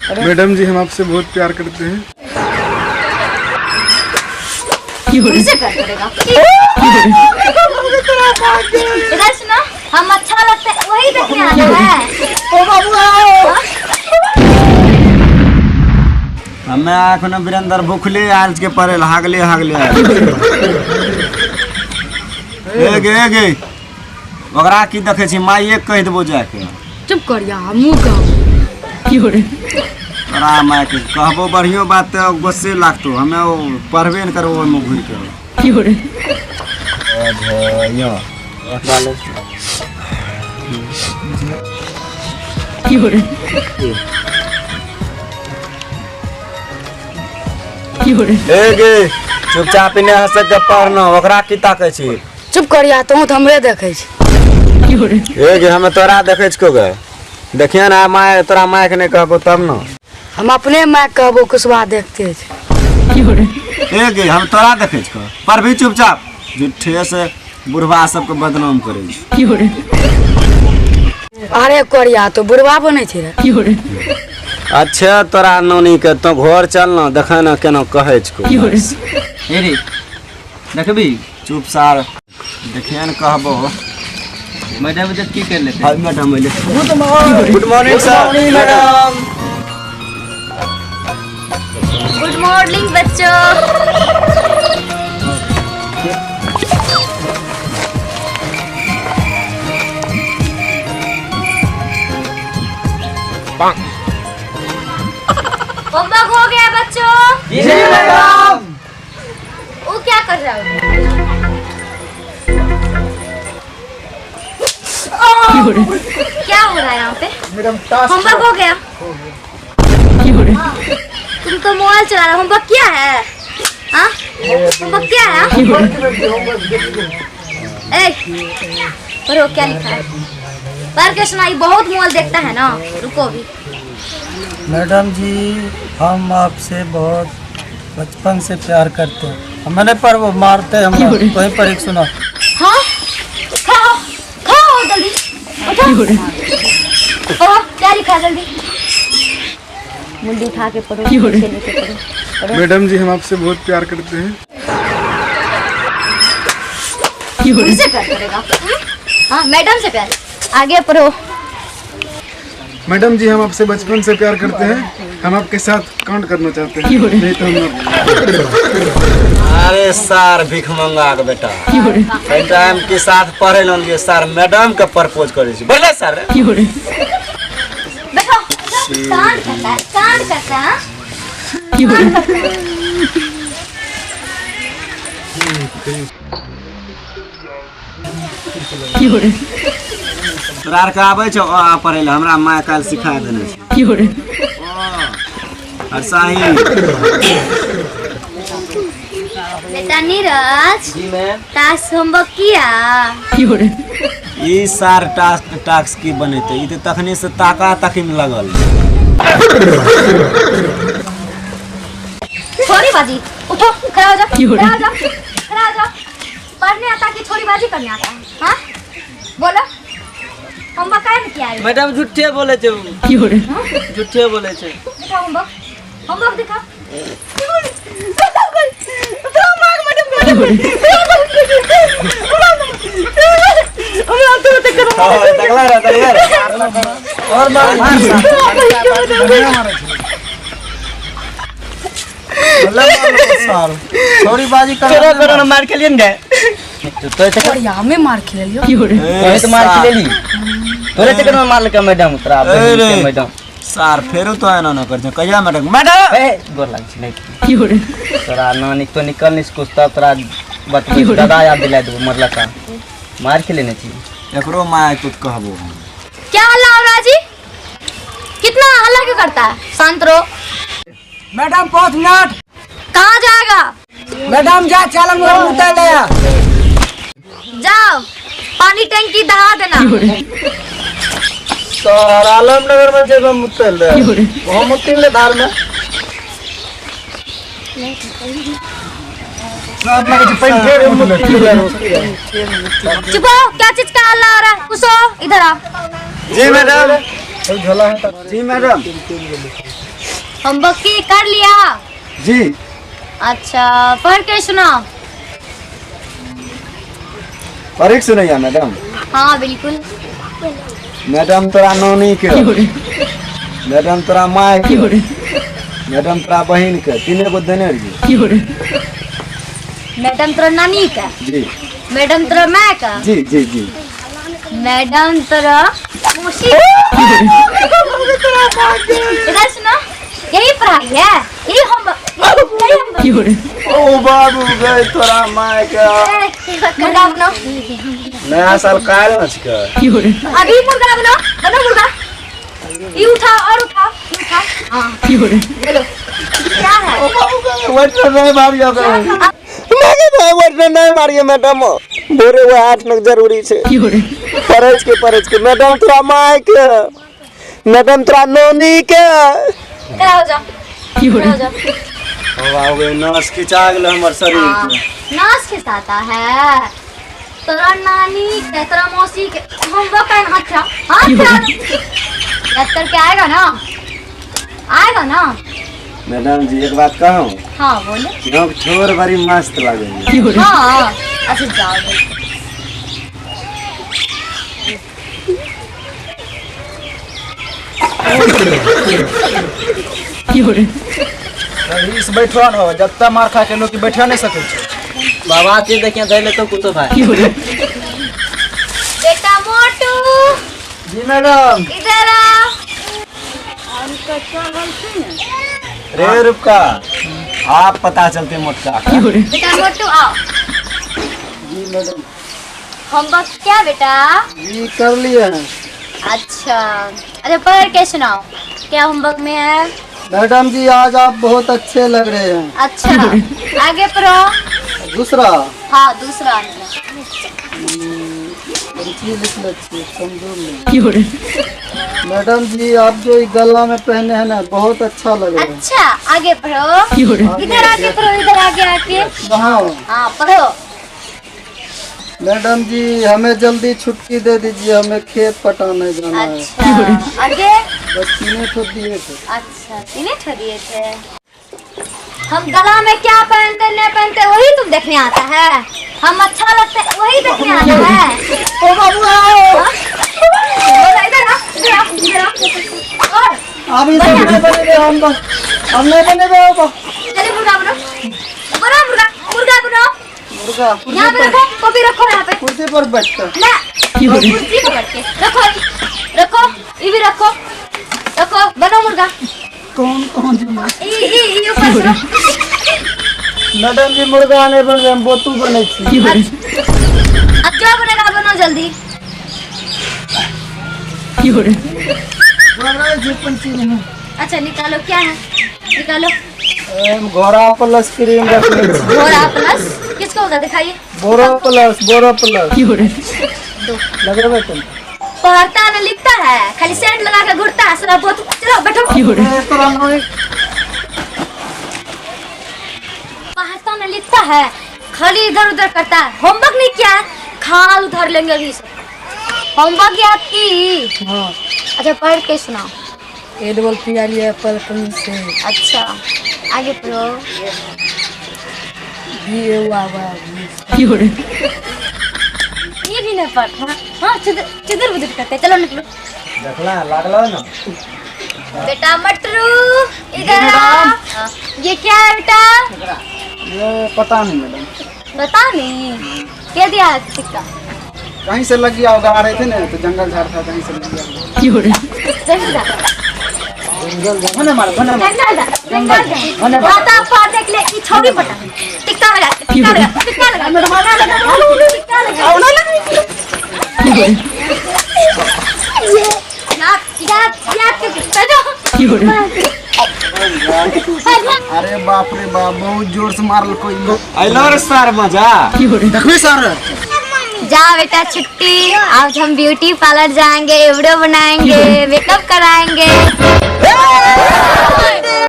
Madam जी हम आपसे बहुत प्यार करते हैं। इधर सुनो, हम अच्छा लगता है वही देखने आना है। हमें एखन वीरेंद्र भूखले आज के पड़े हागले गे ओकरा की देखे छी माइए कह देबो जाके। चुप कर या मुंह का की हो रे तोरा माय के कहबो बढ़ियो बात तो गुस्से लागतो हमें वो पढ़बे न करो ओमे घुर के की हो रे यो की हो रे की हो रे ए गे चुपचाप इने हंस के पढ़ना ओकरा की ताकै छी। चुप कर या तो हमरे देखे छी की हो रे ए गे हमें तोरा देखे छी को गे देखिए ना माय तोरा माय के नहीं कहबो तब न हम अपने माय कहबो कुसवा देखते छी की हो रे ए गे हम तोरा देखे छी पर भी चुपचाप झूठे से बुढ़वा सबके बदनाम करे छी की हो रे अरे करिया तो बुढ़वा बने छी रे की हो रे अच्छा तोरा नानी के तो घर चल न देखे न केना कहे छी की हो रे ए रे देखबी चुप सार देखिए न कहबो मैडम जब की कर लेते हां मैडम ले good morning sir madam good morning बच्चों। होमवर्क हो गया बच्चों? जी मैडम। वो क्या कर रहा है? की हो रे क्या हो रहा है यहाँ पे? मैडम टास्क होमवर्क हो गया? की हो रे तुम तो मोबाइल चला रहे हो, होमवर्क क्या है? हाँ? होमवर्क क्या है? की हो रे ए, पढ़ो क्या लिखा है? पढ़ के सुनाई, बहुत मोबाइल देखता है ना। रुको भी। मैडम जी हम आपसे बहुत बचपन से प्यार करते हैं। मैंने पर वो मारते हैं हम वहीं पर एक सुना। हाँ? खाओ, खाओ जल्दी। की हो रे पढ़ो, क्या लिखा है जल्दी? मुंडी उठा के पढ़ो। की हो रे? नीचे पढ़ो। मैडम जी हम आपसे बहुत प्यार करते हैं। की हो रे मुझसे प्यार करेगा? हाँ, मैडम से प्यार। आगे पढ़ो। मैडम जी हम आपसे बचपन से प्यार करते हैं। हम आपके साथ काउंट करना चाहते हैं। की हो रे नहीं तो हम अरे सर भिख मंगा के बेटा की हो रे टाइम के साथ पढ़े न लिए सर मैडम के प्रपोज करे छी बोले सर की हो रे बैठो। कांड करता है, कांड करता है। की हो रे की हो रे तोरा आर के आबै छौ आ पढ़े ले हमरा माय काल सिखा देने छै की हो रे और साही बेटा नीरज, जी मैम टास्क होमवर्क किया? की हो रे ई सार टास्क की बनेते ई त तखनी से ताका तकी में लगल छोरी बाजी, उठो, खड़ा हो जाओ। की हो रहा है? खड़ा हो जाओ, खड़ा हो जाओ। पढ़ने आता कि छोरी बाजी करने आता है? हाँ? बोलो। होमवर्क काहे में किया है? मैडम झूठे बोले थे की हो रे झूठे बोले थे। दिखाओ होमवर्क, होमवर्क दिखाओ। की हो रे और थोड़ी बाजी कर मार के लिए गए और यहाँ में मार खेल लियो की हो रे तो मार के ले ली तोरे चक्कर में मार लगा मैडम तोरा मैडम सर फेरो तो आना न कर कहिया मैडम मैडम ए गोर लाग छी नहीं की हो रे तोरा नानी तो निकल नहीं कुछ तब तोरा बतबे दादा याद दिला दो मरला का मार के लेने छी एकरो माय कुछ कहबो क्या हल्ला हो रहा है जी? कितना हल्ला क्यों करता है? शांत रहो। मैडम 5 मिनट कहाँ जाएगा? मैडम जा चालन में उतर ले जाओ, पानी टंकी दहा देना। की हो रे सर आलमनगर में जब हम उतर ले की हो रे हम उतर ले धार में चुप हो, क्या चीज का हल्ला हो रहा है? घुसो, इधर आओ। जी मैडम झोला है तक। जी मैडम। होमवर्क की कर लिया? जी। अच्छा पढ़ के सुनाओ। पढ़ सुनैया मैडम। हाँ बिल्कुल। मैडम तोरा नानी के, मैडम तोरा माय के, मैडम तोरा बहन के, तीने गो देने रही। मैडम तेरा नानी का, जी मैडम तेरा माँ का, जी जी जी। मैडम तेरा मौसी। इधर सुनो, यही पढ़ाई है, यही होमवर्क। ओ बाबू गए तोरा माय के। मुर्गा बनाओ। नया साल काल न छिके। अभी मुर्गा बनाओ, बनो मुर्गा। ये उठाओ और उठाओ, ये उठाओ। हाँ बोलो क्या है? वैसे नहीं मारियो गए। मैं वैसे नहीं मारियो मैडम। बोरे वो 8 नग जरूरी छे। परज के मैडम तोरा माय के, मैडम तोरा नानी के। खड़ा हो जाओ, खड़ा हो जाओ। वाह वे नस खिंचा गेल हमर शरीर के। नाच खिंचाता है तोरा नानी के, तोरा मौसी के। होमवर्क का हाथ खा, हाथ खा। याद करके आएगा ना, आएगा ना? मैडम जी एक बात कहूं? हाँ बोले। नोक छोर बड़ी मस्त लगे। हाँ अच्छा जाओ। इस बैठवा न हो, जब तक मार खा के लोग की बैठा नहीं सके छे। बाबा के देखिए धैले तो कुतो भाई। बेटा मोटू। जी मैडम। इधर आ। रे रुपका आप पता चलते मोटका। बेटा मोटू आओ। जी मैडम। होमवर्क क्या बेटा? जी कर लिए हैं। अच्छा अच्छा पढ़ के सुनाओ, क्या होमवर्क में है? मैडम जी आज आप बहुत अच्छे लग रहे हैं। अच्छा आगे पढ़ो। दूसरा हाँ दूसरा मैडम जी आप जो ये गला में पहने हैं ना बहुत अच्छा लग रहा है। अच्छा आगे पढ़ो। इधर आगे पढ़ो, इधर आगे आके। हाँ हाँ पढ़ो। मैडम जी हमें जल्दी छुट्टी दे दीजिए, हमें खेत पटाने जाना है। अच्छा आगे। बस 3 ठो दिए थे। अच्छा 3 ठो दिए थे। हम गला में क्या पहनते नहीं पहनते वही तुम देखने आता है? हम अच्छा लगते वही देखने आता है? ओ बाबू आओ। इधर आ, इधर आ, इधर आ। और अभी तो नहीं बनेंगे हम नहीं बनेंगे। चलिए मुर्गा बनाओ, बनाओ मुर्गा, मुर्गा बनाओ। मुर्गा यहाँ पे रखो, कॉपी रखो यहाँ पे। कुर्सी पर बैठकर ना कुर्सी पकड़ के रखो, रखो ये भी रखो, रखो बनो मुर्गा। कौन कौन जी ऊपर से मैडम जी मुर्गा नहीं बन रहे, हम बोतू बने छी। अब जो बनेगा बनो जल्दी। अच्छा निकालो क्या है, निकालो। घोड़ा प्लस क्रीम रखने छी। घोड़ा प्लस किसको होगा दिखाइए। बोरा प्लस लग रहा है। पढ़ता न लिखता है, खाली सेंट लगा के घुरता है। सारा बहुत चलो बैठो। पढ़ता न लिखता है, खाली इधर उधर करता है। होमवर्क नहीं किया है, खाल उधर लेंगे अभी सब। होमवर्क याद की? हाँ अच्छा पढ़ के सुनाओ। एडबल पियाली एप्पल से। अच्छा आगे पढ़ो। ये भी नहीं पढ़ता। हाँ चिदर बुदर करते। चलो निकलो। देखला लागलो ना। बेटा मटरू इधर आ। ये क्या है बेटा? ये पता नहीं मैडम। बता नहीं क्या दिया है सिक्का? कहीं से लग गया होगा, आ रहे थे ना तो जंगल झाड़ था, कहीं से लग गया। देख ले ये छोटी पटा टिक्का लगा, टिक्का लगा, टिक्का लगा, टिक्का लगा। अरे बाप रे बाप बहुत जोर से मारल कोई। आइलो रे सर मजा। देखो सर। जा बेटा छुट्टी। आज हम ब्यूटी पार्लर जाएंगे, वीडियो बनाएंगे, मेकअप कराएंगे।